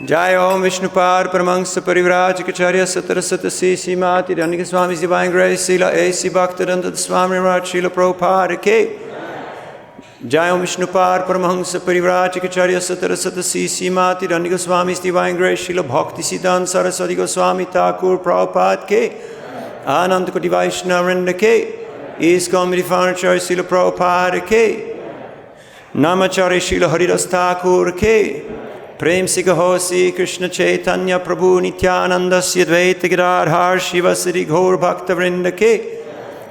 Jai Om Vishnupad Paramahansa Parivrajikacharya Satarasata Sisi Mati Dhanika Swami's Divine Grace Sila A.C. Bhaktivedanta Swami Raj Srila Prabhupada Ki. Jai Om Vishnupad Paramahansa Parivrajikacharya Satarasata Sisi Mati Dhanika Swami's Divine Grace Srila Bhaktisiddhanta Saraswati Goswami Thakur Prabhupada Ki. Ananta Koti Vaishnava Vrinda Ki. ISKCON Midifanacharyya Srila Prabhupada Ki. Namacharya Srila Haridas Thakur Ki. Prem se kaho Sri Krishna Chaitanya Prabhu Nityananda Sri Advaita Gadadhar Shivasari Gaur Bhakta Vrinda Ki.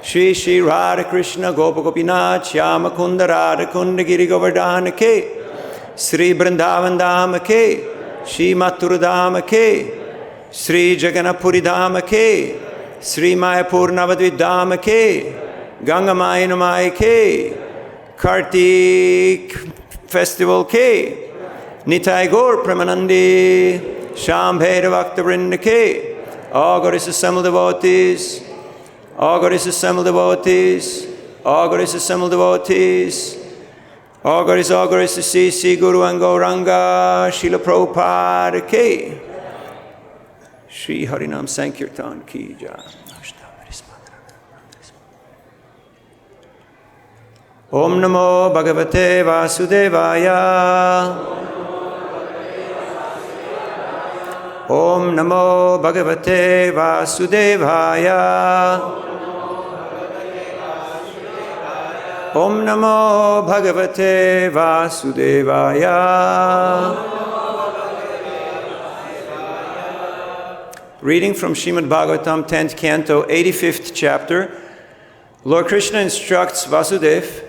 Shri Shri Radha Krishna Gopa Gopinath Shyama Kunda Radha Kunda Giri Govardhana Ki. Sri Vrindavan Dhama Ki. Shri Mathura Dhama Ki. Sri Jagannathpuri Dhama Ki. Sri Mayapur Navadvip Dhama Ki. Ganga Maya Namaya Ki. Kartik Festival Ki. Nitai Gaur Premanandi, Shambheda Bhakta Vrinda Ki. All goddess assembled devotees, all goddess assembled devotees, all goddess assembled devotees, all goddess Sisi Guru and Gauranga, Srila Prabhupada Ki. Shri Harinam Sankirtan Ki Jai. Om Namo Bhagavate Vasudevaya. Om Namo Bhagavate Vasudevaya. Om Namo Bhagavate Vasudevaya. Reading from Srimad Bhagavatam, 10th Canto, 85th chapter. Lord Krishna instructs Vasudev,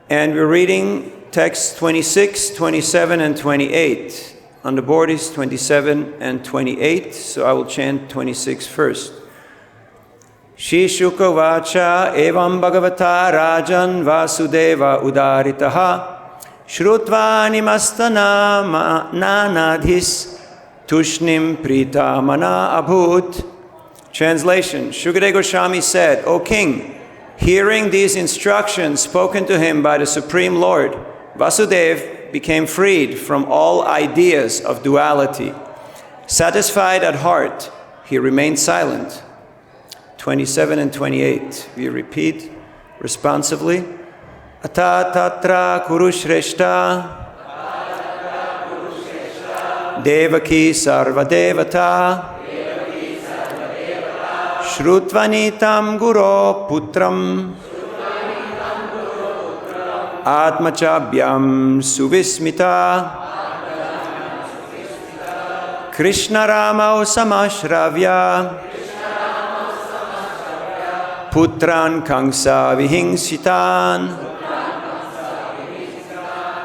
and we're reading texts 26, 27, and 28. On the board is 27 and 28, so I will chant 26 first. Shri Shuka Vacha Evam Bhagavata Rajan Vasudeva Udaritaha Shrutva Nimastana Nanadhis Tushnim Prita Mana Abhut. Translation: Shukadeva Goswami said, O king, hearing these instructions spoken to him by the Supreme Lord, Vasudeva became freed from all ideas of duality. Satisfied at heart, he remained silent. 27 and 28. We repeat responsively. Ata tatra kurushreshta devaki sarvadevata shrutvanitam guro putram Atmachabhyam suvismita Krishna Ramao samashravya Putran Kangsa vihingsitan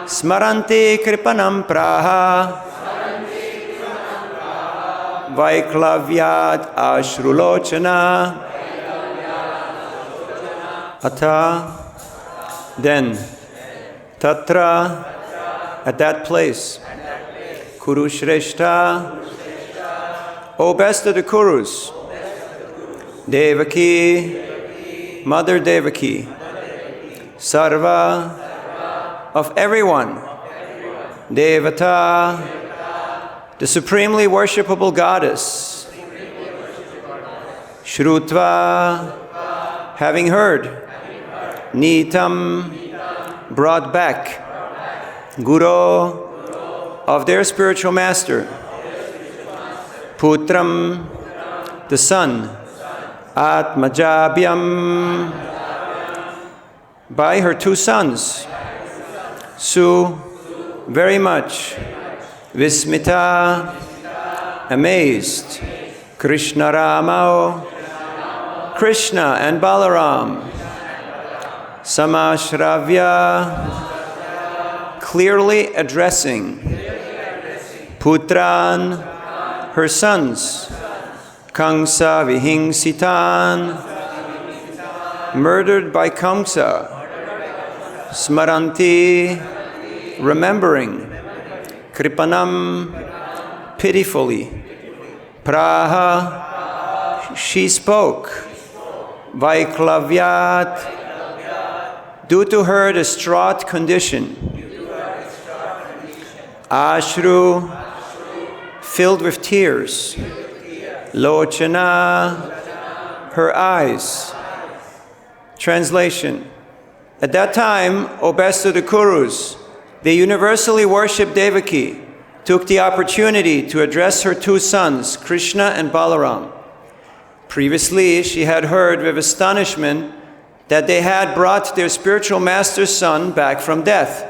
Smarante kripanam praha Vaiklavyat ashrulochana Ata. Then Tatra, at that place, Kurushreshta, O best of the Kurus, Devaki, Mother Devaki, Sarva, of everyone, Devata, the supremely worshipable goddess, Shrutva, having heard, Nitam, brought back, Guru, of their spiritual master, Putram, the son, Atmajabhyam, by her two sons, Su, very much, Vismita, amazed, Krishna Ramao, Krishna and Balaram, Samashravya, clearly addressing, Putran, her sons, Kamsa Vihingsitan, murdered by Kamsa, Smaranti, remembering, Kripanam, pitifully, Praha, she spoke, Vaiklavyat, due to her distraught condition, Ashru, filled with tears. Lochana, her eyes. Translation. At that time, O best of the Kurus, the universally worshipped Devaki took the opportunity to address her two sons, Krishna and Balaram. Previously, she had heard with astonishment that they had brought their spiritual master's son back from death.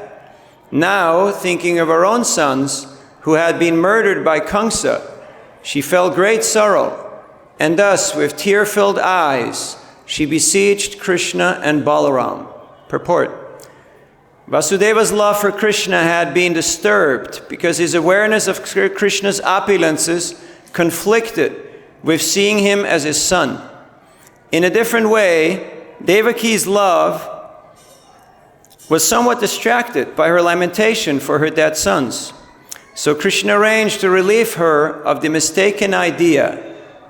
Now, thinking of her own sons, who had been murdered by Kamsa, she felt great sorrow, and thus, with tear-filled eyes, she beseeched Krishna and Balaram. Purport. Vasudeva's love for Krishna had been disturbed because his awareness of Krishna's opulences conflicted with seeing him as his son. In a different way, Devaki's love was somewhat distracted by her lamentation for her dead sons. So Krishna arranged to relieve her of the mistaken idea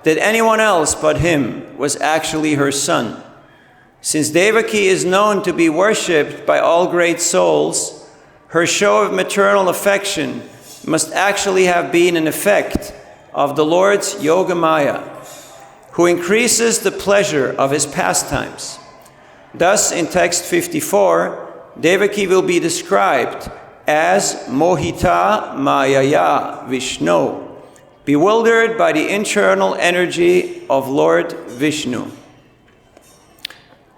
that anyone else but him was actually her son. Since Devaki is known to be worshipped by all great souls, her show of maternal affection must actually have been an effect of the Lord's Yoga Maya, who increases the pleasure of his pastimes. Thus, in text 54, Devaki will be described as Mohita Mayaya Vishnu, bewildered by the internal energy of Lord Vishnu.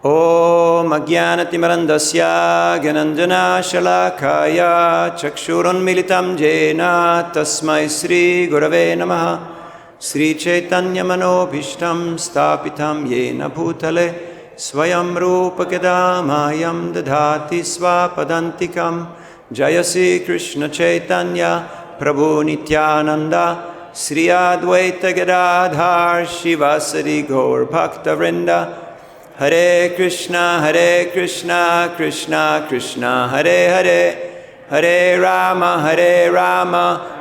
Om Ajnanatimirandasya Gyananjana Shalakaya Chakshurun Militam Jena Tasmai Sri Gurave Namaha Sri Chaitanya Manobhishtam Stapitam Yena Bhutale Swayam Rupa Kedamayam Dadhati Swapadantikam Jayasi Krishna Chaitanya Prabhu Nityananda Sri Advaita Gadadhar Shivasari Gaur Bhakta Vrinda Hare Krishna, Krishna Krishna, Hare Hare, Hare Rama,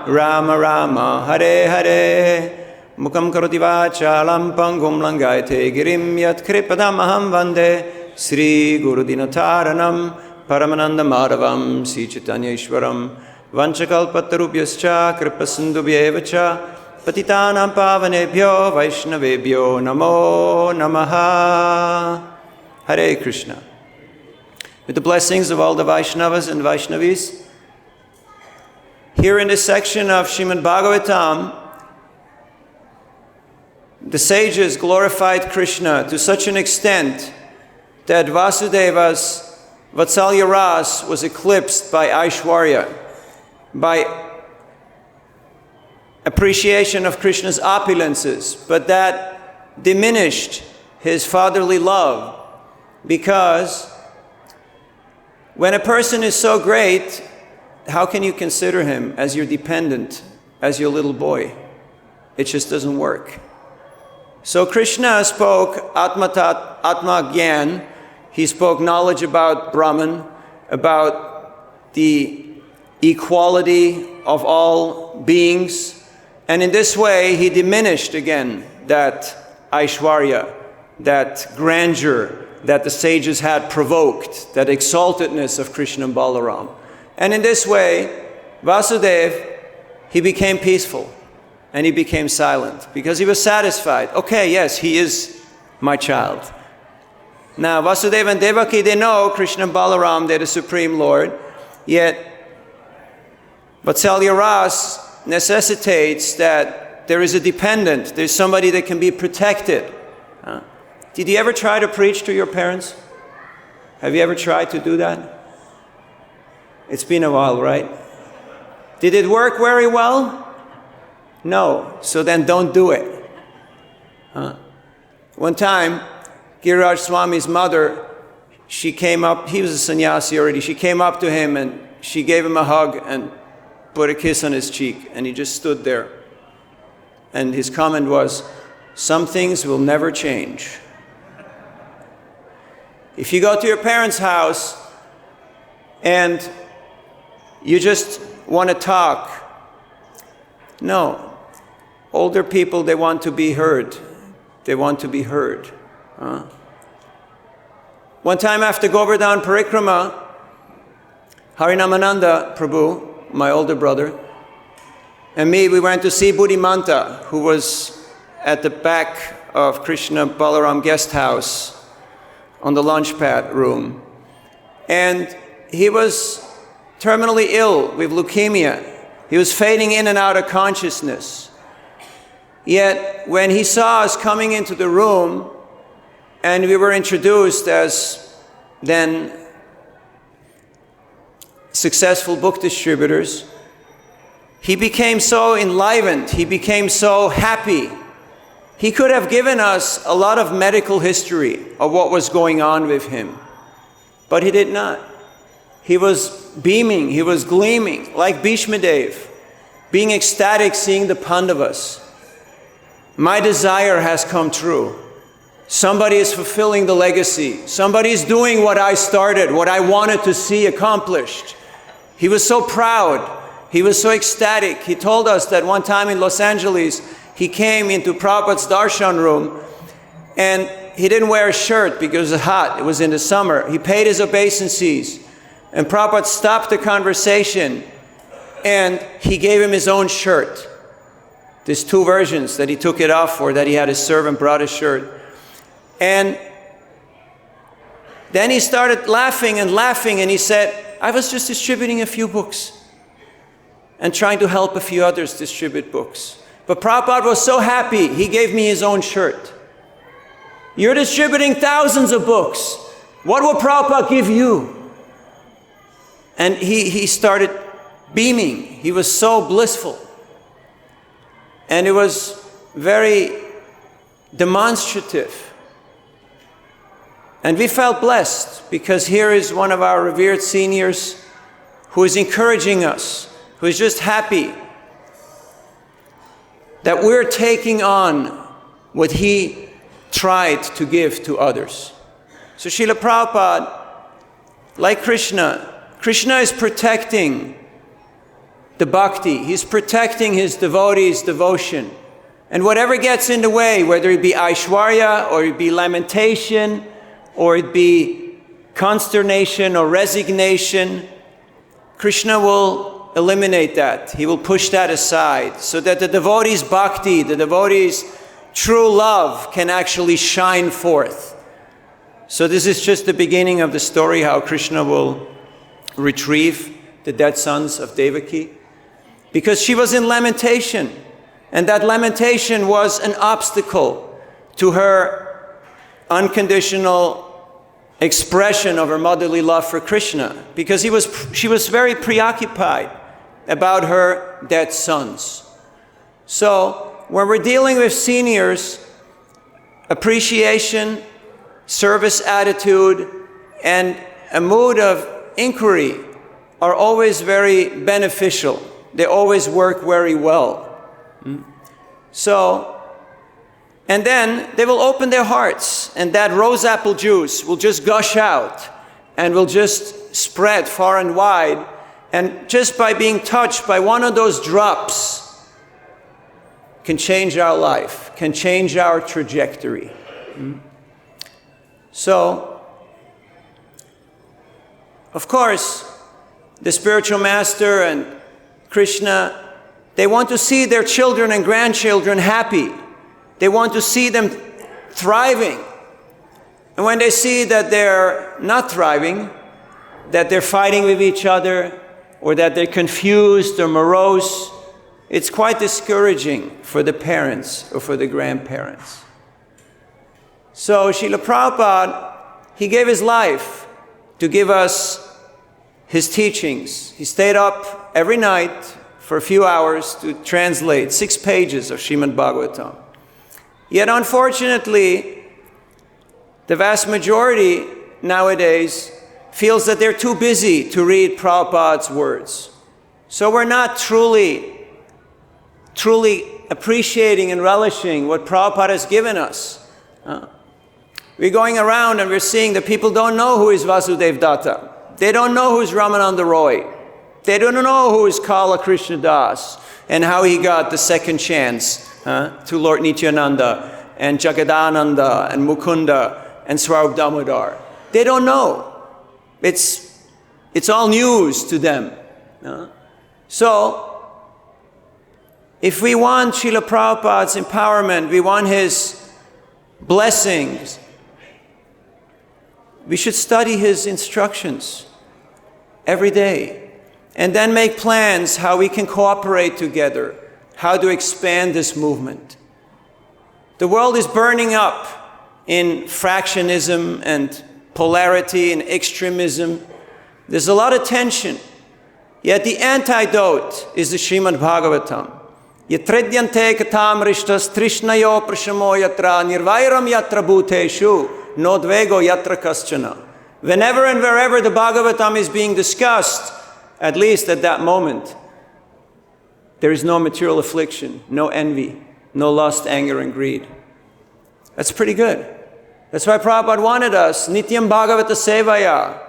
Rama Rama, Hare Hare. Mukam karoti vachalam pangum langayate girim yat kripadam aham vande Sri Guru Dinataranam Paramananda Madhavam Sri Chaitanya Ishwaram Vanchakalpatarubhyascha Kripasindubhyevacha Patitanam pavanebhyo Vaishnavebhyo Namo Namaha. Hare Krishna. With the blessings of all the Vaishnavas and Vaishnavis, here in this section of Srimad Bhagavatam, the sages glorified Krishna to such an extent that Vasudeva's Vatsalya Ras was eclipsed by Aishwarya, by appreciation of Krishna's opulences, but that diminished his fatherly love, because when a person is so great, how can you consider him as your dependent, as your little boy? It just doesn't work. So Krishna spoke Atma Gyan. He spoke knowledge about Brahman, about the equality of all beings. And in this way, he diminished again that Aishwarya, that grandeur that the sages had provoked, that exaltedness of Krishna and Balaram. And in this way, Vasudeva, he became peaceful and he became silent because he was satisfied. Okay, yes, he is my child. Now, Vasudeva and Devaki, they know Krishna and Balaram, they're the Supreme Lord, yet Vatsalya Ras necessitates that there is a dependent, there's somebody that can be protected. Did you ever try to preach to your parents? Have you ever tried to do that? It's been a while, right? Did it work very well? No. So then don't do it. One time, Giriraj Swami's mother, she came up, he was a sannyasi already, she came up to him and she gave him a hug and put a kiss on his cheek, and he just stood there. And his comment was, some things will never change. If you go to your parents' house and you just want to talk, no. Older people, they want to be heard. They want to be heard. One time after Govardhan Parikrama, Harinamananda Prabhu, my older brother, and me, we went to see Buddhimanta, who was at the back of Krishna Balaram guest house on the lunch pad room. And he was terminally ill with leukemia. He was fading in and out of consciousness. Yet, when he saw us coming into the room, and we were introduced as then successful book distributors, he became so enlivened, he became so happy. He could have given us a lot of medical history of what was going on with him, but he did not. He was beaming, he was gleaming, like Bhishmadev, being ecstatic seeing the Pandavas. My desire has come true. Somebody is fulfilling the legacy. Somebody is doing what I started, what I wanted to see accomplished. He was so proud. He was so ecstatic. He told us that one time in Los Angeles, he came into Prabhupada's darshan room, and he didn't wear a shirt because it was hot. It was in the summer. He paid his obeisances, and Prabhupada stopped the conversation, and he gave him his own shirt. There's two versions that he took it off for, that he had his servant brought a shirt. And then he started laughing, and he said, I was just distributing a few books and trying to help a few others distribute books. But Prabhupada was so happy, he gave me his own shirt. You're distributing thousands of books. What will Prabhupada give you? And he started beaming. He was so blissful. And it was very demonstrative. And we felt blessed because here is one of our revered seniors who is encouraging us, who is just happy that we're taking on what he tried to give to others. So Srila Prabhupada, like Krishna is protecting the bhakti. He's protecting his devotees' devotion. And whatever gets in the way, whether it be Aishwarya, or it be lamentation, or it be consternation or resignation, Krishna will eliminate that. He will push that aside so that the devotee's bhakti, the devotee's true love can actually shine forth. So this is just the beginning of the story, how Krishna will retrieve the dead sons of Devaki. Because she was in lamentation, and that lamentation was an obstacle to her unconditional expression of her motherly love for Krishna, because she was very preoccupied about her dead sons. So when we're dealing with seniors, appreciation, service attitude, and a mood of inquiry are always very beneficial. They always work very well. So, and then they will open their hearts, and that rose apple juice will just gush out and will just spread far and wide. And just by being touched by one of those drops can change our life, can change our trajectory. So, of course, the spiritual master and Krishna, they want to see their children and grandchildren happy. They want to see them thriving. And when they see that they're not thriving, that they're fighting with each other, or that they're confused or morose, it's quite discouraging for the parents or for the grandparents. So Srila Prabhupada, he gave his life to give us his teachings. He stayed up every night for a few hours to translate 6 pages of Srimad Bhagavatam. Yet unfortunately, the vast majority nowadays feels that they're too busy to read Prabhupada's words. So we're not truly appreciating and relishing what Prabhupada has given us. We're going around and we're seeing that people don't know who is Vasudev Datta. They don't know who is Ramananda Roy. They don't know who is Kala Krishna Das and how he got the second chance to Lord Nityananda and Jagadananda and Mukunda and Swarup Damodar. They don't know. It's all news to them. So If we want Srila Prabhupada's empowerment, we want his blessings, we should study his instructions every day and then make plans how we can cooperate together, how to expand this movement. The world is burning up in fractionism and polarity and extremism. There's a lot of tension. Yet the antidote is the Srimad Bhagavatam. Yatredyante katam rishtas trishnayo prashamo yatra nirvairam yatra bhuteshu nodvego yatra kaschana. Whenever and wherever the Bhagavatam is being discussed, at least at that moment, there is no material affliction, no envy, no lust, anger, and greed. That's pretty good. That's why Prabhupada wanted us, Nityam Bhagavata Sevaya,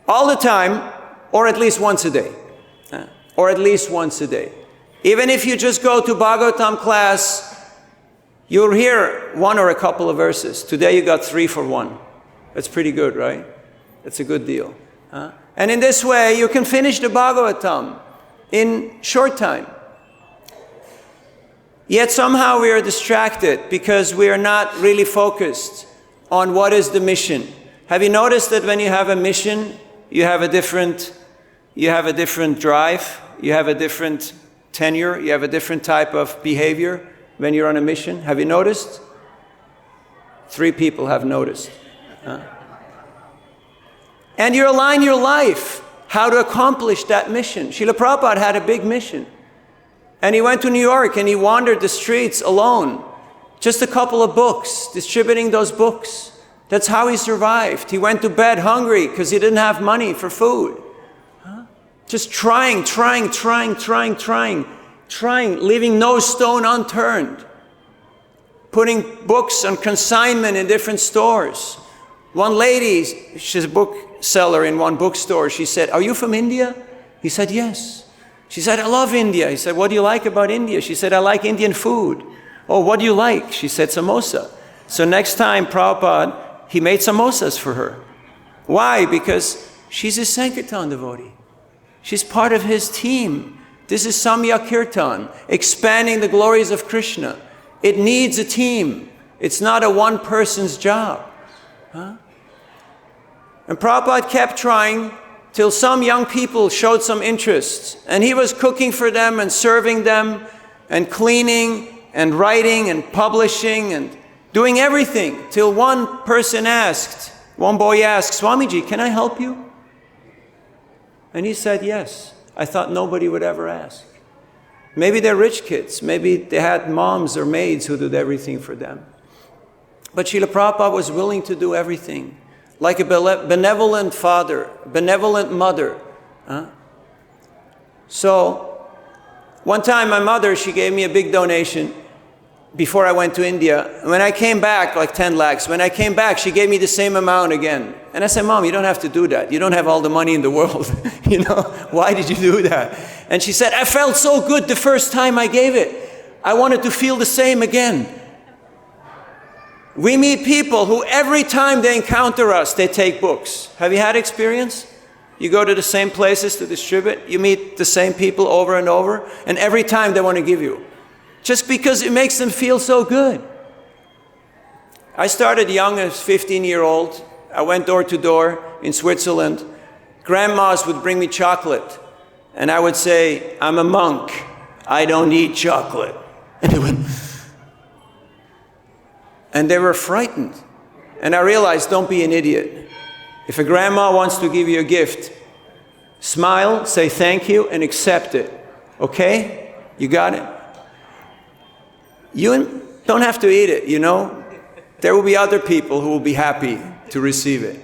all the time, or at least once a day. Or at least once a day. Even if you just go to Bhagavatam class, you'll hear one or a couple of verses. Today you got 3 for 1. That's pretty good, right? That's a good deal. And in this way, you can finish the Bhagavatam in short time. Yet somehow we are distracted because we are not really focused on what is the mission. Have you noticed that when you have a mission, you have a different drive, you have a different tenure, you have a different type of behavior when you're on a mission? Have you noticed? 3 people have noticed. And you align your life how to accomplish that mission. Srila Prabhupada had a big mission. And he went to New York and he wandered the streets alone. Just a couple of books, distributing those books. That's how he survived. He went to bed hungry because he didn't have money for food. Just trying, leaving no stone unturned. Putting books on consignment in different stores. One lady, she's a bookseller in one bookstore, she said, "Are you from India?" He said, "Yes." She said, "I love India." He said, "What do you like about India?" She said, "I like Indian food." "Oh, what do you like?" She said, "Samosa." So next time, Prabhupada, he made samosas for her. Why? Because she's a Sankirtan devotee. She's part of his team. This is Samyak Kirtan, expanding the glories of Krishna. It needs a team. It's not a one person's job. And Prabhupada kept trying till some young people showed some interest. And he was cooking for them and serving them and cleaning and writing and publishing and doing everything till one person asked, one boy asked, "Swamiji, can I help you?" And he said, "Yes." I thought nobody would ever ask. Maybe they're rich kids. Maybe they had moms or maids who did everything for them. But Srila Prabhupada was willing to do everything. Like a benevolent father, benevolent mother. So, one time my mother, she gave me a big donation before I went to India. When I came back, like 10 lakhs, when I came back, she gave me the same amount again. And I said, "Mom, you don't have to do that. You don't have all the money in the world. Why did you do that?" And she said, "I felt so good the first time I gave it. I wanted to feel the same again." We meet people who every time they encounter us, they take books. Have you had experience? You go to the same places to distribute, you meet the same people over and over, and every time they want to give you. Just because it makes them feel so good. I started young as 15-year-old. I went door to door in Switzerland. Grandmas would bring me chocolate. And I would say, "I'm a monk. I don't eat chocolate." And they were frightened. And I realized, don't be an idiot. If a grandma wants to give you a gift, smile, say thank you, and accept it. Okay? You got it? You don't have to eat it, There will be other people who will be happy to receive it.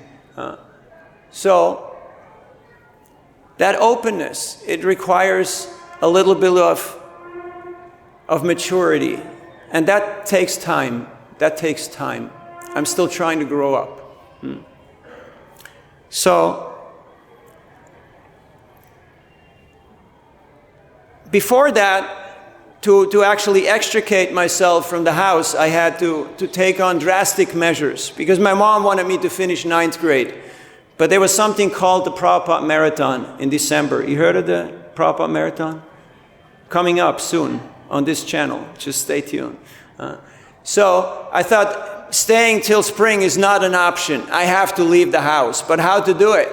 So, that openness, it requires a little bit of maturity. And that takes time. That takes time. I'm still trying to grow up. So, before that, to actually extricate myself from the house, I had to take on drastic measures because my mom wanted me to finish 9th grade. But there was something called the Prabhupada Marathon in December. You heard of the Prabhupada Marathon? Coming up soon. on this channel. Just stay tuned. So I thought staying till spring is not an option. I have to leave the house. But how to do it?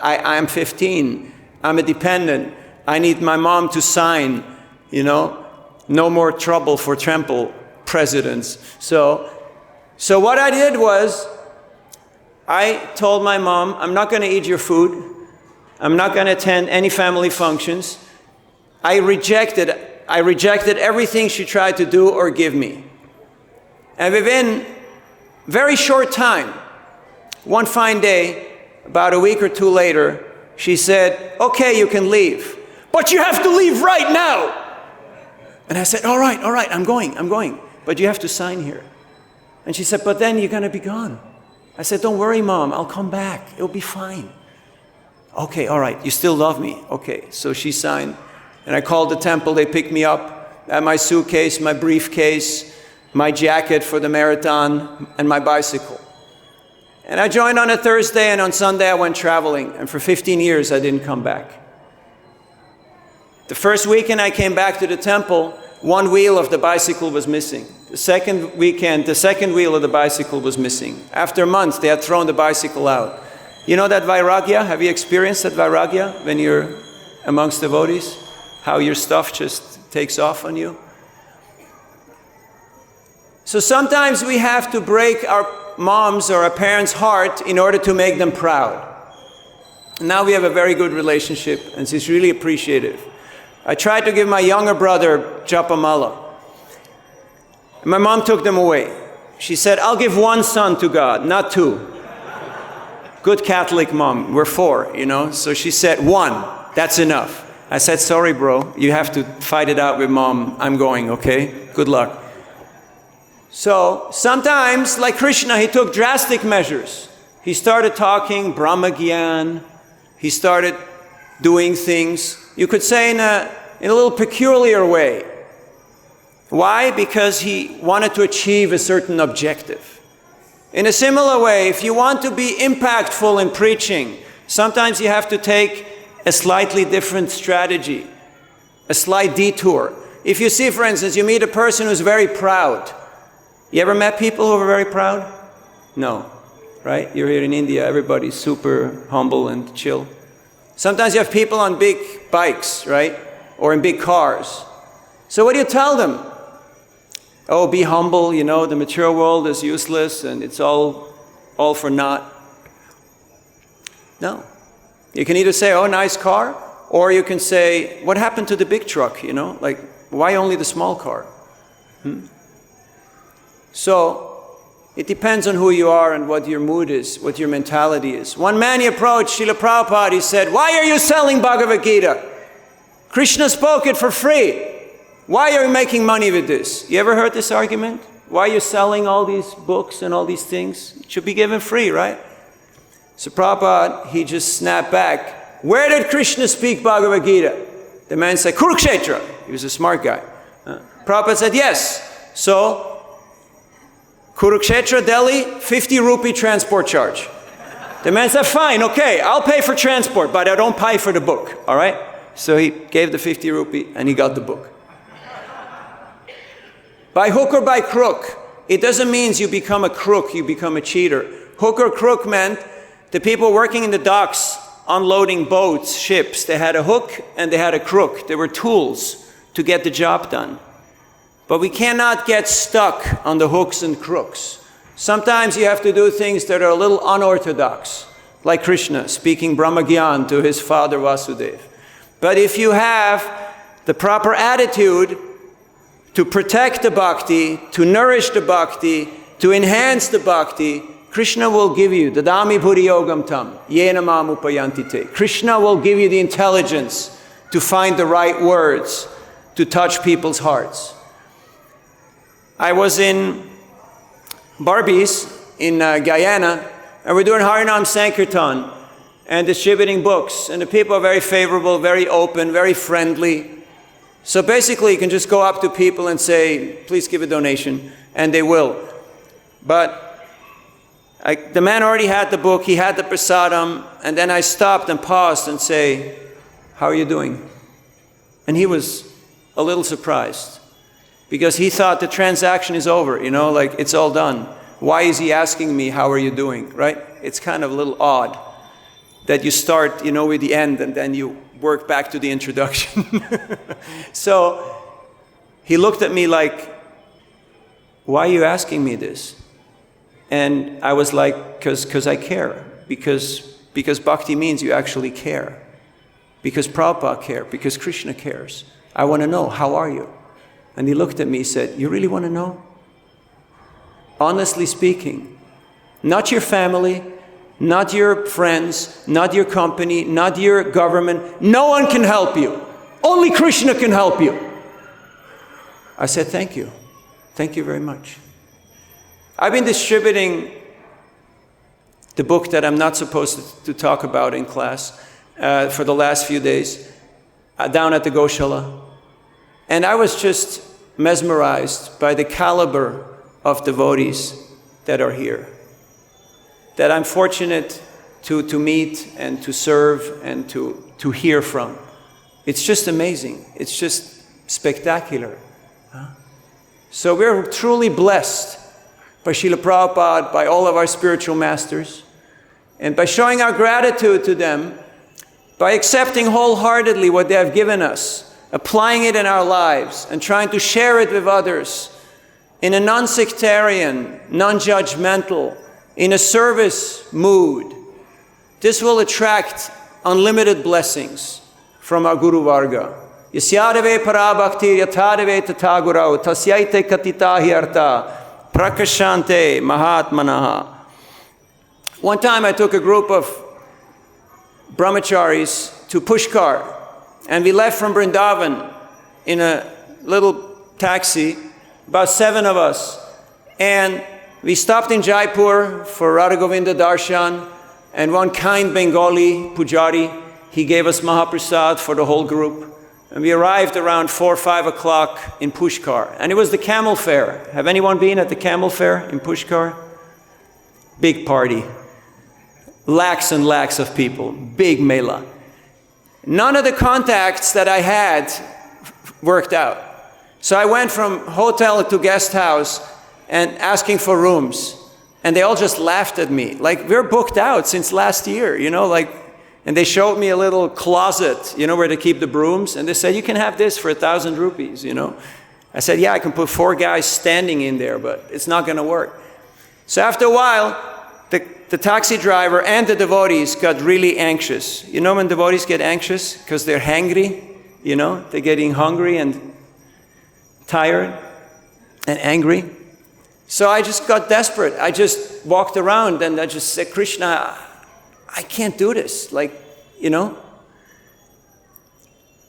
I'm 15. I'm a dependent. I need my mom to sign, no more trouble for temple presidents. So what I did was, I told my mom, I'm not going to eat your food. I'm not going to attend any family functions. I rejected everything she tried to do or give me. And within a very short time, one fine day, about a week or two later, she said, okay, you can leave. But you have to leave right now. And I said, all right, I'm going. But you have to sign here. And she said, but then you're going to be gone. I said, don't worry, Mom, I'll come back. It'll be fine. Okay, all right, you still love me. Okay, so she signed. And I called the temple. They picked me up. I had my suitcase, my briefcase, my jacket for the marathon, and my bicycle. And I joined on a Thursday, and on Sunday I went traveling. And for 15 years, I didn't come back. The first weekend I came back to the temple, one wheel of the bicycle was missing. The second weekend, the second wheel of the bicycle was missing. After months, they had thrown the bicycle out. You know that vairagya? Have you experienced that vairagya when you're amongst devotees? How your stuff just takes off on you? So sometimes we have to break our mom's or our parents' heart in order to make them proud. And now we have a very good relationship, and she's really appreciative. I tried to give my younger brother Japamala. My mom took them away. She said, I'll give one son to God, not two. Good Catholic mom, we're 4, So she said, 1, that's enough. I said, sorry, bro, you have to fight it out with Mom. I'm going, okay? Good luck. So sometimes, like Krishna, he took drastic measures. He started talking Brahma-gyan. He started doing things, you could say, in a little peculiar way. Why? Because he wanted to achieve a certain objective. In a similar way, if you want to be impactful in preaching, sometimes you have to take a slightly different strategy, a slight detour. If you see, for instance, you meet a person who's very proud. You ever met people who are very proud? No, right? You're here in India, everybody's super humble and chill. Sometimes you have people on big bikes, right? Or in big cars. So what do you tell them? Oh, be humble, the material world is useless and it's all for naught. No. You can either say, oh, nice car, or you can say, what happened to the big truck, Like, why only the small car? So, it depends on who you are and what your mood is, what your mentality is. One man, he approached Srila Prabhupada, he said, why are you selling Bhagavad-Gita? Krishna spoke it for free. Why are you making money with this? You ever heard this argument? Why are you selling all these books and all these things? It should be given free, right? So Prabhupada, he just snapped back. Where did Krishna speak Bhagavad Gita? The man said, Kurukshetra. He was a smart guy. Prabhupada said, yes. So, Kurukshetra, Delhi, 50 rupee transport charge. The man said, fine, okay, I'll pay for transport, but I don't pay for the book, all right? So he gave the 50 rupee and he got the book. By hook or by crook, it doesn't mean you become a crook, you become a cheater. Hook or crook meant the people working in the docks, unloading boats, ships, they had a hook and they had a crook. There were tools to get the job done. But we cannot get stuck on the hooks and crooks. Sometimes you have to do things that are a little unorthodox, like Krishna speaking Brahma-gyan to his father Vasudeva. But if you have the proper attitude to protect the bhakti, to nourish the bhakti, to enhance the bhakti, Krishna will give you dadami bhakti-yogam tam, yena mam upayanti te. Krishna will give you the intelligence to find the right words to touch people's hearts. I was in Barbies in Guyana, and we're doing Harinam Sankirtan and distributing books. And the people are very favorable, very open, very friendly. So basically, you can just go up to people and say, please give a donation, and they will. But the man already had the book, he had the prasadam, and then I stopped and paused and say, how are you doing? And he was a little surprised. because he thought the transaction is over, like it's all done. Why is he asking me, how are you doing, right? It's kind of a little odd that you start, with the end and then you work back to the introduction. So he looked at me like, why are you asking me this? And I was like, because I care. Because bhakti means you actually care. Because Prabhupada cares. Because Krishna cares. I want to know, how are you? And he looked at me and said, you really want to know? Honestly speaking, not your family, not your friends, not your company, not your government. No one can help you. Only Krishna can help you. I said, thank you. Thank you very much. I've been distributing the book that I'm not supposed to talk about in class for the last few days down at the Goshala. And I was just mesmerized by the caliber of devotees that are here, that I'm fortunate to meet and to serve and to hear from. It's just amazing. It's just spectacular. So we're truly blessed by Srila Prabhupada, by all of our spiritual masters, and by showing our gratitude to them, by accepting wholeheartedly what they have given us, applying it in our lives, and trying to share it with others in a non-sectarian, non-judgmental, in a service mood. This will attract unlimited blessings from our Guru Varga. Yasyadave parabhakti yathadave tatagurau tasyaite katitahi arta prakashante mahatmanaha. One time I took a group of brahmacharis to Pushkar, and we left from Vrindavan in a little taxi, about 7 of us, and we stopped in Jaipur for Radha Govinda Darshan, and one kind Bengali pujari, he gave us Mahaprasad for the whole group. And we arrived around 4 or 5 o'clock in Pushkar. And it was the camel fair. Have anyone been at the camel fair in Pushkar? Big party. Lakhs and lakhs of people. Big mela. None of the contacts that I had worked out. So I went from hotel to guest house and asking for rooms. And they all just laughed at me. Like, we're booked out since last year, and they showed me a little closet, where to keep the brooms. And they said, you can have this for 1,000 rupees, I said, yeah, I can put 4 guys standing in there, but it's not going to work. So after a while, the taxi driver and the devotees got really anxious. You know when devotees get anxious? Because they're hangry, they're getting hungry and tired and angry. So I just got desperate. I just walked around and I just said, Krishna, I can't do this,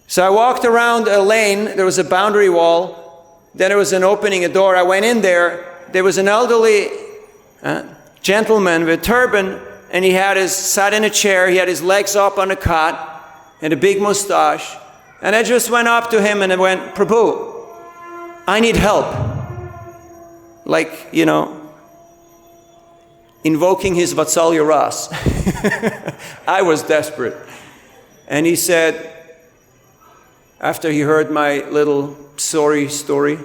So I walked around a lane, there was a boundary wall, then there was an opening, a door. I went in there was an elderly gentleman with a turban, and he sat in a chair, he had his legs up on a cot, and a big mustache. And I just went up to him and I went, Prabhu, I need help. Like, invoking his Vatsalya Ras. I was desperate. And he said, after he heard my little sorry story,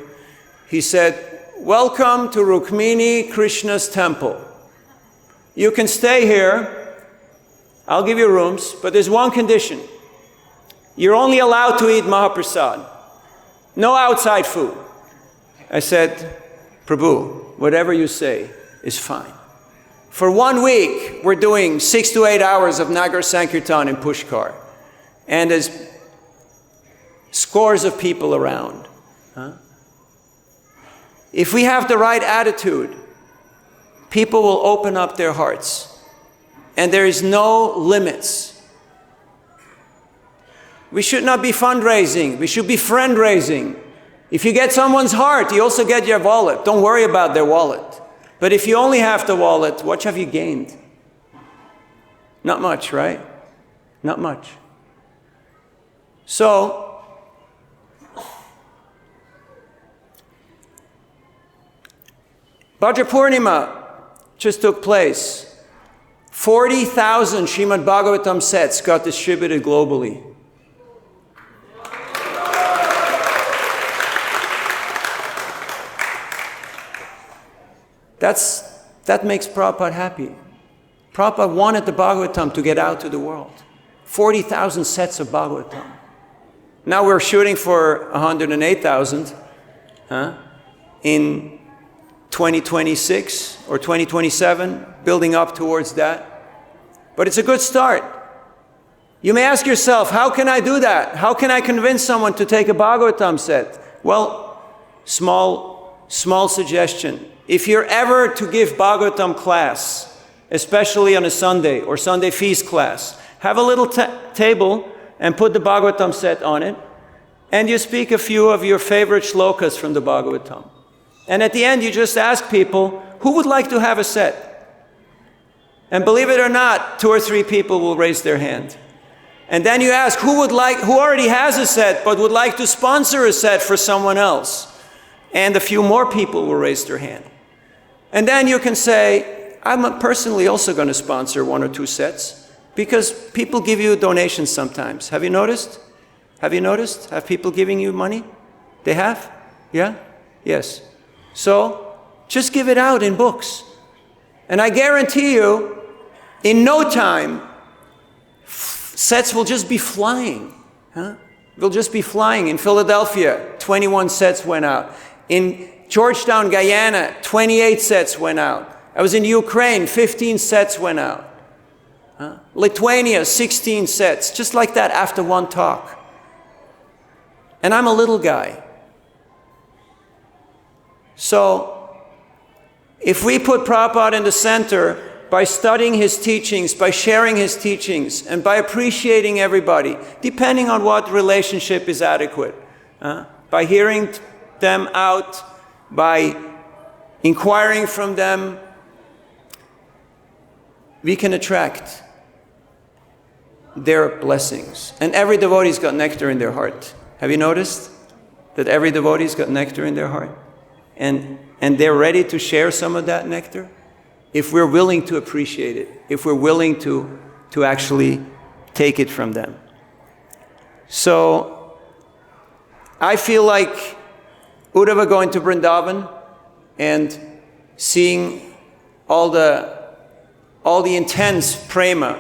he said, welcome to Rukmini Krishna's temple. You can stay here. I'll give you rooms, but there's one condition. You're only allowed to eat Mahaprasad. No outside food. I said, Prabhu, whatever you say is fine. For 1 week, we're doing 6 to 8 hours of Nagar Sankirtan in Pushkar. And there's scores of people around. If we have the right attitude, people will open up their hearts. And there is no limits. We should not be fundraising. We should be friend raising. If you get someone's heart, you also get your wallet. Don't worry about their wallet. But if you only have the wallet, what have you gained? Not much, right? Not much. So, Bhadra Purnima just took place. 40,000 Srimad Bhagavatam sets got distributed globally. That makes Prabhupada happy. Prabhupada wanted the Bhagavatam to get out to the world. 40,000 sets of Bhagavatam. Now we're shooting for 108,000 in 2026 or 2027, building up towards that. But it's a good start. You may ask yourself, how can I do that? How can I convince someone to take a Bhagavatam set? Well, small suggestion. If you're ever to give Bhagavatam class, especially on a Sunday or Sunday feast class, have a little table and put the Bhagavatam set on it, and you speak a few of your favorite shlokas from the Bhagavatam. And at the end, you just ask people, who would like to have a set? And believe it or not, 2 or 3 people will raise their hand. And then you ask, who already has a set but would like to sponsor a set for someone else? And a few more people will raise their hand. And then you can say, I'm personally also going to sponsor 1 or 2 sets, because people give you donations sometimes. Have you noticed? Have people giving you money? They have? Yeah? Yes. So, just give it out in books. And I guarantee you, in no time, sets will just be flying. They'll just be flying. In Philadelphia, 21 sets went out. In Georgetown, Guyana, 28 sets went out. I was in Ukraine, 15 sets went out. Lithuania, 16 sets, just like that after one talk. And I'm a little guy. So, if we put Prabhupada in the center by studying his teachings, by sharing his teachings, and by appreciating everybody, depending on what relationship is adequate, by hearing them out, by inquiring from them, we can attract their blessings. And every devotee's got nectar in their heart. Have you noticed that every devotee's got nectar in their heart? And they're ready to share some of that nectar? If we're willing to appreciate it, if we're willing to actually take it from them. So, I feel like Uddhava going to Vrindavan and seeing all the intense prema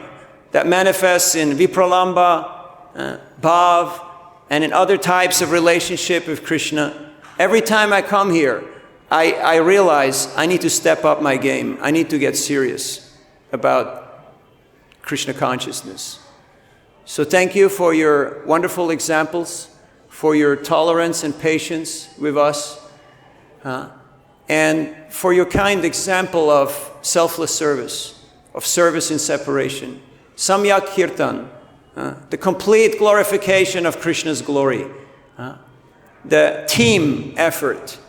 that manifests in Vipralamba, Bhav, and in other types of relationship with Krishna. Every time I come here, I realize I need to step up my game. I need to get serious about Krishna consciousness. So thank you for your wonderful examples, for your tolerance and patience with us, and for your kind example of selfless service, of service in separation. Samyak Kirtan, the complete glorification of Krishna's glory, the team effort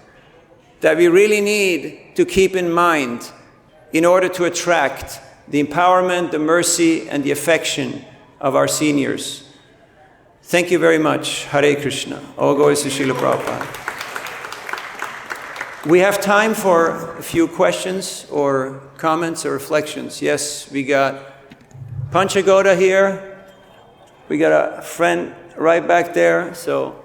that we really need to keep in mind in order to attract the empowerment, the mercy, and the affection of our seniors. Thank you very much. Hare Krishna. All glories to Srila Prabhupada. We have time for a few questions or comments or reflections. Yes, we got Panchagoda here. We got a friend right back there. So,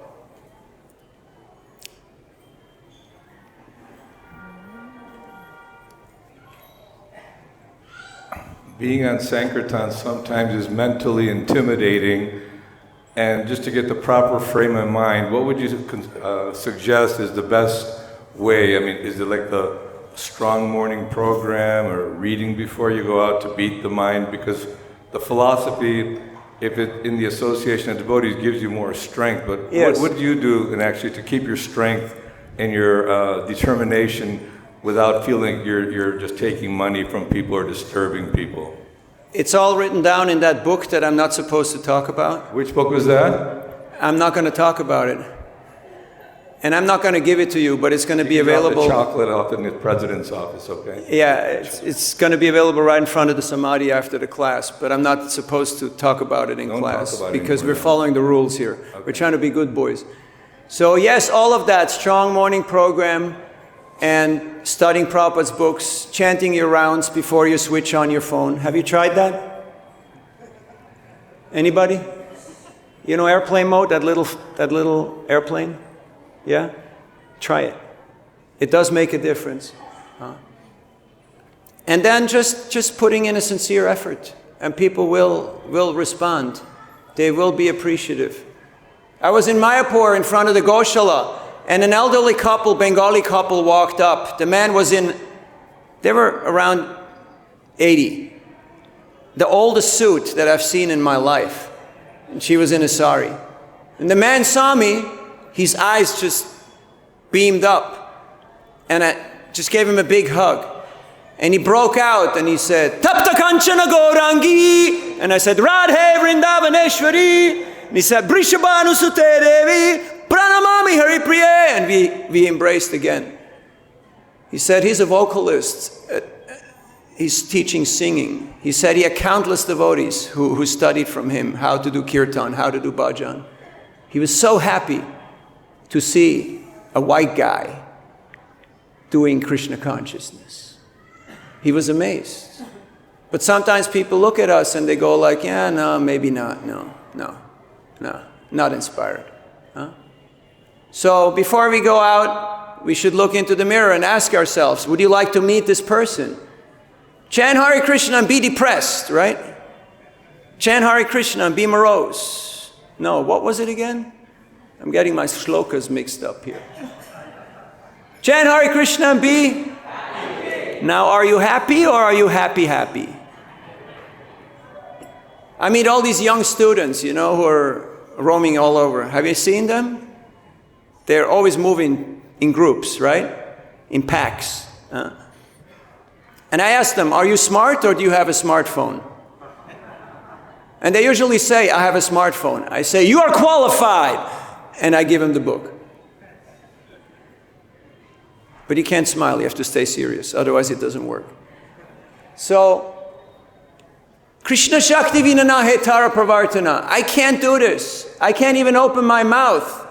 being on Sankirtan sometimes is mentally intimidating, and just to get the proper frame of mind, what would you suggest is the best way? I mean, is it like the strong morning program or reading before you go out to beat the mind? Because the philosophy, if it in the association of devotees, gives you more strength, but yes. What do you do and actually to keep your strength and your determination without feeling you're just taking money from people or disturbing people? It's all written down in that book that I'm not supposed to talk about. Which book was that? I'm not going to talk about it. And I'm not going to give it to you, but it's going to be available. The chocolate off in the president's office, okay? Yeah, it's going to be available right in front of the Samadhi after the class, but I'm not supposed to talk about it in class because we're following the rules here. Okay. We're trying to be good boys. So yes, all of that, strong morning program, and studying Prabhupada's books, chanting your rounds before you switch on your phone. Have you tried that? Anybody? You know airplane mode, that little airplane? Yeah? Try it. It does make a difference. And then just putting in a sincere effort, and people will respond. They will be appreciative. I was in Mayapur in front of the Goshala, and an elderly couple, Bengali couple, walked up. The man was they were around 80. The oldest suit that I've seen in my life. And she was in a sari. And the man saw me, his eyes just beamed up. And I just gave him a big hug. And he broke out and he said, Tapta Kanchana Gaurangi. And I said, Radhe Vrindavaneshwari. And he said, Brishabhanu Sute Devi, Pranamami Haripriye. And we embraced again. He said he's a vocalist. He's teaching singing. He said he had countless devotees who studied from him how to do kirtan, how to do bhajan. He was so happy to see a white guy doing Krishna consciousness. He was amazed. But sometimes people look at us and they go like, yeah, no, maybe not, no, not inspired. Huh? So before we go out, we should look into the mirror and ask ourselves, would you like to meet this person? Chant Hare Krishna and be depressed, right? Chant Hare Krishna and be morose. No, what was it again? I'm getting my shlokas mixed up here. Chant Hare Krishna and be happy. Now, are you happy or are you happy? I meet all these young students, who are roaming all over. Have you seen them? They're always moving in groups, right? In packs. And I ask them, are you smart or do you have a smartphone? And they usually say, I have a smartphone. I say, you are qualified. And I give them the book. But you can't smile, you have to stay serious, otherwise it doesn't work. So, Krishna Shakti Vinana Hetara Pravartana. I can't do this. I can't even open my mouth.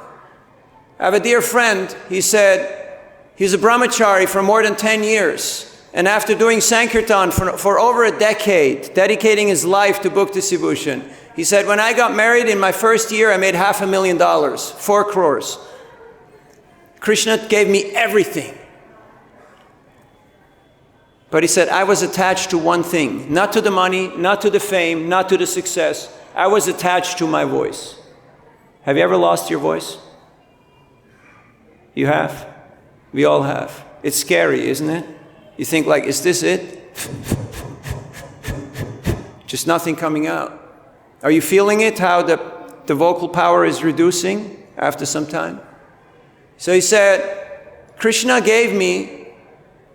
I have a dear friend, he said, he's a brahmachari for more than 10 years. And after doing Sankirtan for over a decade, dedicating his life to Bhakti Vibhushan, he said, when I got married in my first year, I made $500,000, 4 crores. Krishna gave me everything. But he said, I was attached to one thing, not to the money, not to the fame, not to the success. I was attached to my voice. Have you ever lost your voice? You have? We all have. It's scary, isn't it? You think like, is this it? Just nothing coming out. Are you feeling it, how the vocal power is reducing after some time? So he said, Krishna gave me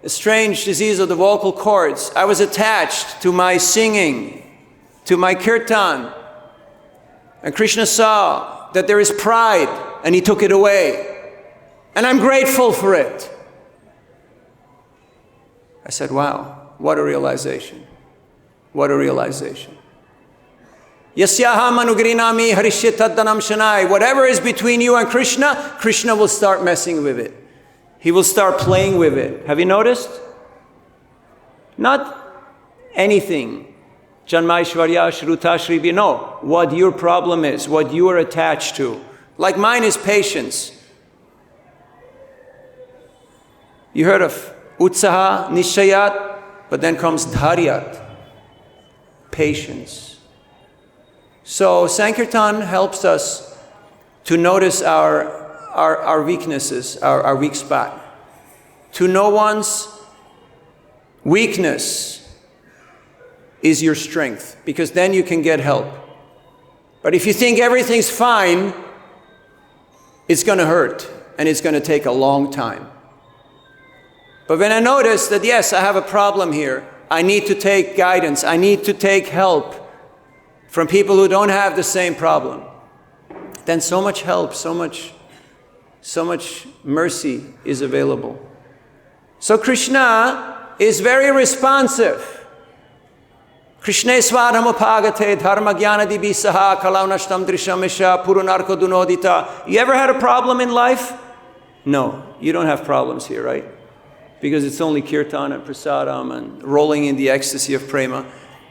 a strange disease of the vocal cords. I was attached to my singing, to my kirtan. And Krishna saw that there is pride, and he took it away. And I'm grateful for it. I said, wow, what a realization. What a realization. Yasyaha manugrinami harishyataddanam shanai. Whatever is between you and Krishna, Krishna will start messing with it. He will start playing with it. Have you noticed? Not anything. Janmaishvarya, Shruta, Shribi. No, what your problem is, what you are attached to. Like mine is patience. You heard of Utsaha, Nishayat, but then comes Dharyat, patience. So Sankirtan helps us to notice our weaknesses, our weak spot. To know one's weakness is your strength, because then you can get help. But if you think everything's fine, it's going to hurt, and it's going to take a long time. But when I notice that, yes, I have a problem here, I need to take guidance, I need to take help from people who don't have the same problem, then so much help, so much mercy is available. So Krishna is very responsive. Krishna svadhamapagate dharma jnana dibisaha kalaunashtam drishamesha purunarko dunodita. You ever had a problem in life? No, you don't have problems here, right? Because it's only kirtan and prasadam and rolling in the ecstasy of prema.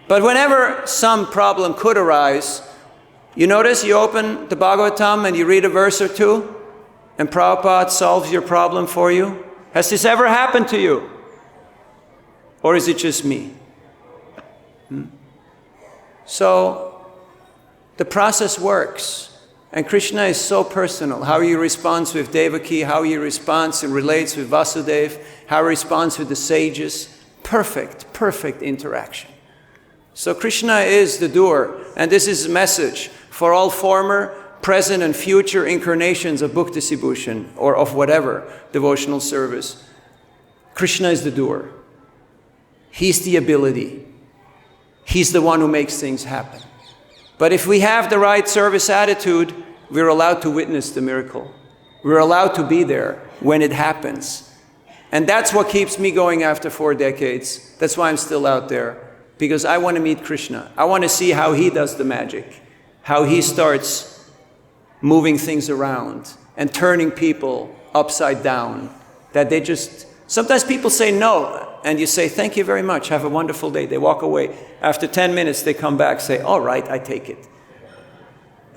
But whenever some problem could arise, you notice you open the Bhagavatam and you read a verse or two, and Prabhupada solves your problem for you. Has this ever happened to you? Or is it just me? So the process works. And Krishna is so personal. How he responds with Devaki, how he responds and relates with Vasudeva, how he responds with the sages. Perfect, perfect interaction. So Krishna is the doer. And this is a message for all former, present, and future incarnations of Bhakti Sibhushan or of whatever devotional service. Krishna is the doer. He's the ability. He's the one who makes things happen. But if we have the right service attitude, we're allowed to witness the miracle. We're allowed to be there when it happens. And that's what keeps me going after 4 decades. That's why I'm still out there. Because I want to meet Krishna. I want to see how he does the magic. How he starts moving things around and turning people upside down. That they just... Sometimes people say no. And you say, thank you very much, have a wonderful day. They walk away. After 10 minutes, they come back, say, all right, I take it.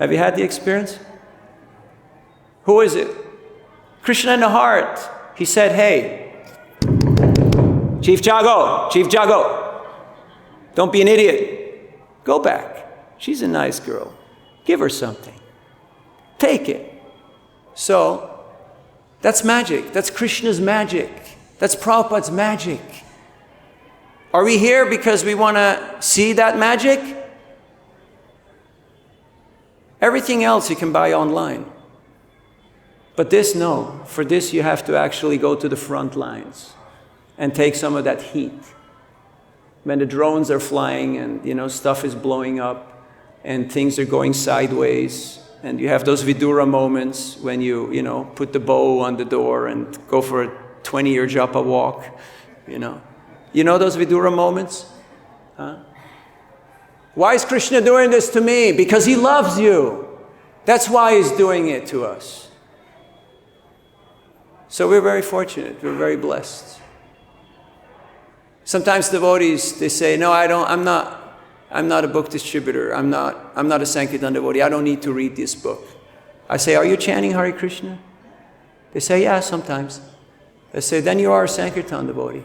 Have you had the experience? Who is it? Krishna in the heart. He said, hey, Chief Jago, don't be an idiot. Go back. She's a nice girl. Give her something. Take it. So, that's magic. That's Krishna's magic. That's Prabhupada's magic. Are we here because we want to see that magic? Everything else you can buy online. But this, no. For this, you have to actually go to the front lines and take some of that heat. When the drones are flying and, stuff is blowing up and things are going sideways, and you have those Vidura moments when you put the bow on the door and go for a 20-year japa walk, You know those Vidura moments? Huh? Why is Krishna doing this to me? Because he loves you. That's why he's doing it to us. So we're very fortunate. We're very blessed. Sometimes devotees, they say, no, I'm not a book distributor. I'm not a Sankirtan devotee. I don't need to read this book. I say, are you chanting Hare Krishna? They say, yeah, sometimes. I say, then you are a Sankirtan devotee.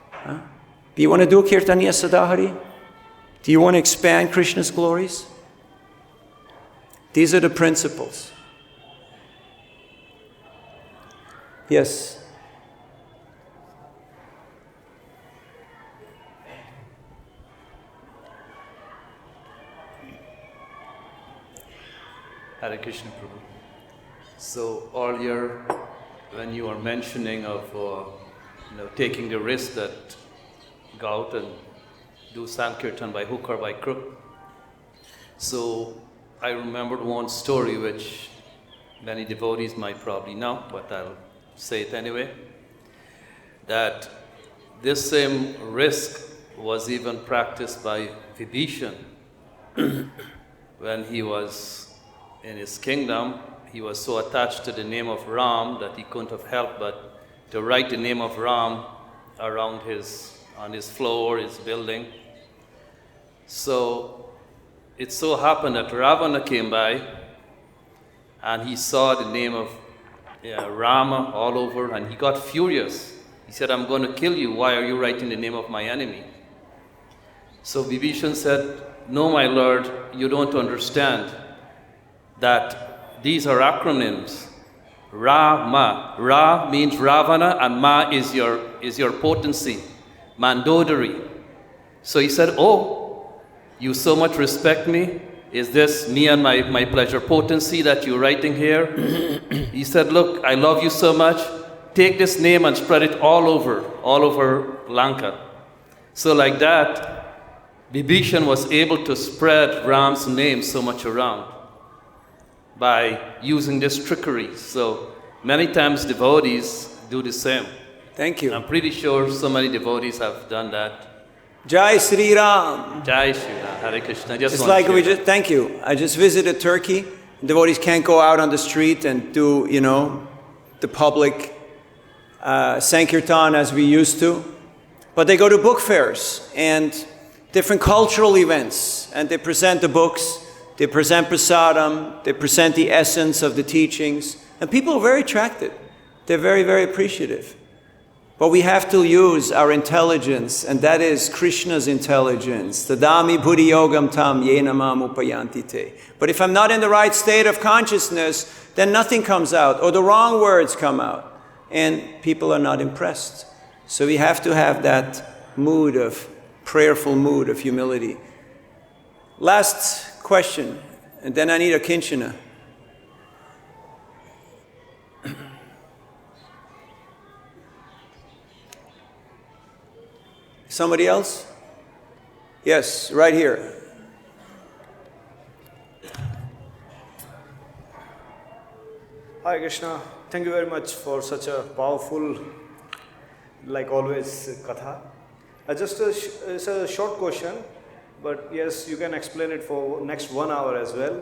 Huh? Do you want to do Kirtaniya Sadahari? Do you want to expand Krishna's glories? These are the principles. Yes. Hare Krishna, Prabhu. So earlier, when you were mentioning of taking the risk that go out and do Sankirtan by hook or by crook, so I remembered one story which many devotees might probably know, but I'll say it anyway, that this same risk was even practiced by Vibhishan when he was in his kingdom. He was so attached to the name of Ram that he couldn't have helped but to write the name of Ram around on his floor, his building. So it so happened that Ravana came by and he saw the name of Rama all over, and he got furious. He said, I'm going to kill you. Why are you writing the name of my enemy? So Vibhishan said, no, my lord, you don't understand that these are acronyms. Ra-ma. Ra means Ravana, and Ma is your potency, Mandodari. So he said, oh, you so much respect me? Is this me and my pleasure potency that you're writing here? He said, look, I love you so much. Take this name and spread it all over Lanka. So like that, Vibhishan was able to spread Ram's name so much around by using this trickery. So many times devotees do the same. Thank you. I'm pretty sure so many devotees have done that. Jai Sri Ram. Jai Sri Ram. Hare Krishna. Thank you. I just visited Turkey. Devotees can't go out on the street and do, the public Sankirtan as we used to. But they go to book fairs and different cultural events, and they present the books, they present prasadam, they present the essence of the teachings, and people are very attracted. They're very, very appreciative. But we have to use our intelligence, and that is Krishna's intelligence. Tadami buddhi yogam tam yena mam upayanti te. But if I'm not in the right state of consciousness, then nothing comes out, or the wrong words come out, and people are not impressed. So we have to have that mood of, prayerful mood of humility. Last question, and then I need a kinchana. Somebody else? Yes, right here. Hi Krishna, thank you very much for such a powerful, like always, katha. It's a short question, but yes, you can explain it for next 1 hour as well.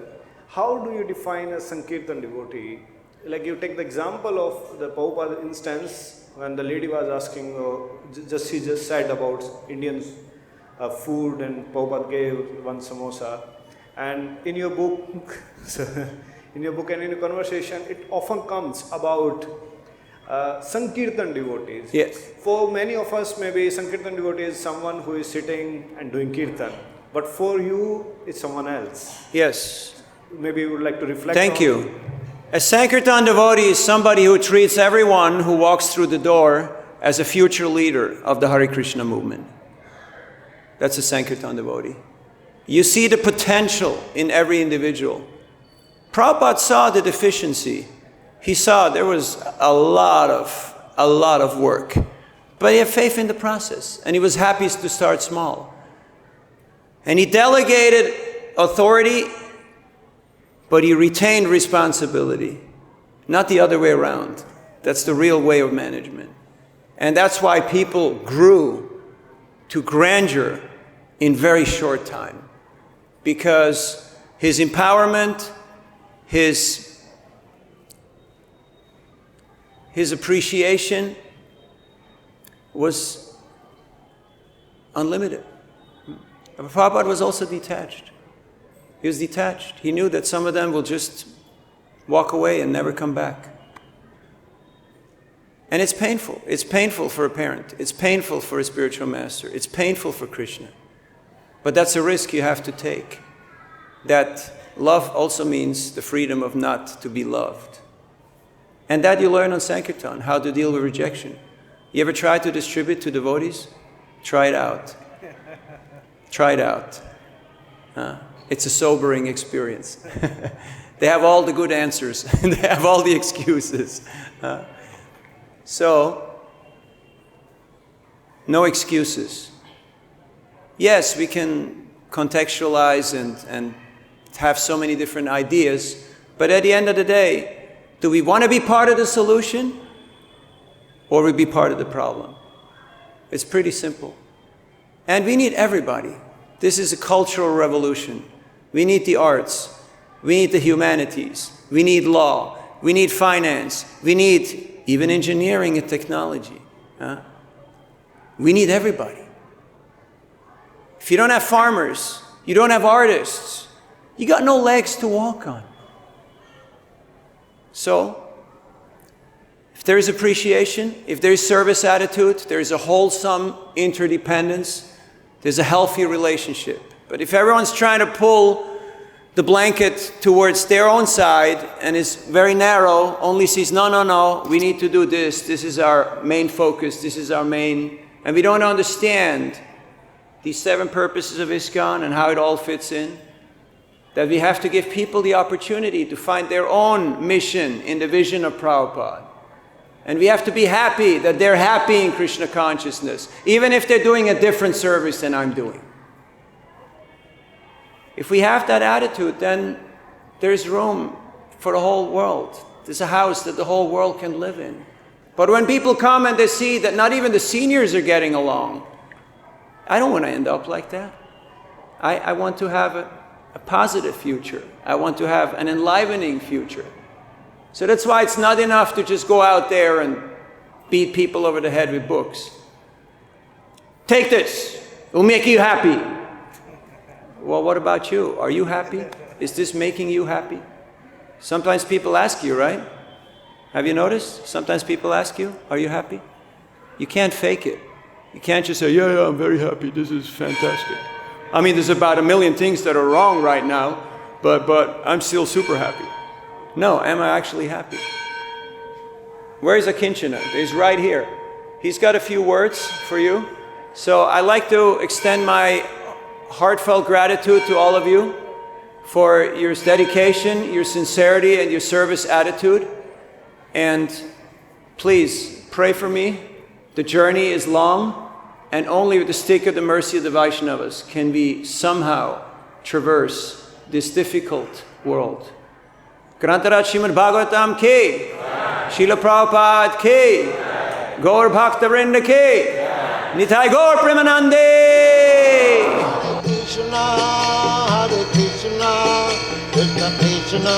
How do you define a Sankirtan devotee? Like you take the example of the Prabhupada instance, when the lady was asking, she just said about Indian food, and Prabhupada gave one samosa. And in your book, and in your conversation, it often comes about Sankirtan devotees. Yes. For many of us, maybe Sankirtan devotee is someone who is sitting and doing kirtan. But for you, it's someone else. Yes. Maybe you would like to reflect Thank on you. A Sankirtan devotee is somebody who treats everyone who walks through the door as a future leader of the Hare Krishna movement. That's a Sankirtan devotee. You see the potential in every individual. Prabhupada saw the deficiency. He saw there was a lot of work. But he had faith in the process, and he was happy to start small. And he delegated authority, but he retained responsibility, not the other way around. That's the real way of management. And that's why people grew to grandeur in very short time. Because his empowerment, his appreciation was unlimited. But Prabhupada was also detached. He was detached. He knew that some of them will just walk away and never come back. And it's painful. It's painful for a parent. It's painful for a spiritual master. It's painful for Krishna. But that's a risk you have to take. That love also means the freedom of not to be loved. And that you learn on Sankirtan, how to deal with rejection. You ever try to distribute to devotees? Try it out. Try it out. It's a sobering experience. They have all the good answers. They have all the excuses. So, no excuses. Yes, we can contextualize and have so many different ideas, but at the end of the day, do we want to be part of the solution, or we be part of the problem? It's pretty simple. And we need everybody. This is a cultural revolution. We need the arts. We need the humanities. We need law. We need finance. We need even engineering and technology. We need everybody. If you don't have farmers, you don't have artists, you got no legs to walk on. So, if there is appreciation, if there is service attitude, there is a wholesome interdependence, there's a healthy relationship. But if everyone's trying to pull the blanket towards their own side and is very narrow, only sees, no, we need to do this, this is our main focus, this is our main, and we don't understand these 7 purposes of ISKCON and how it all fits in, that we have to give people the opportunity to find their own mission in the vision of Prabhupada. And we have to be happy that they're happy in Krishna consciousness, even if they're doing a different service than I'm doing. If we have that attitude, then there's room for the whole world. There's a house that the whole world can live in. But when people come and they see that not even the seniors are getting along, I don't want to end up like that. I want to have a positive future. I want to have an enlivening future. So that's why it's not enough to just go out there and beat people over the head with books. Take this, it will make you happy. Well, what about you? Are you happy? Is this making you happy? Sometimes people ask you, right? Have you noticed? Sometimes people ask you, are you happy? You can't fake it. You can't just say, yeah, I'm very happy, this is fantastic. I mean, there's about 1 million things that are wrong right now, but I'm still super happy. No, am I actually happy? Where's Akinchana? He's right here. He's got a few words for you. So I'd like to extend my heartfelt gratitude to all of you for your dedication, your sincerity, and your service attitude. And please pray for me. The journey is long, and only with the stick of the mercy of the Vaishnavas can we somehow traverse this difficult world. Grantarat Srimad Bhagavatam ke, Srila Prabhupada ke, Gaur Bhakta Vrinda ke, Nitai Gaur Premanande. Hare Krishna, Krishna Krishna,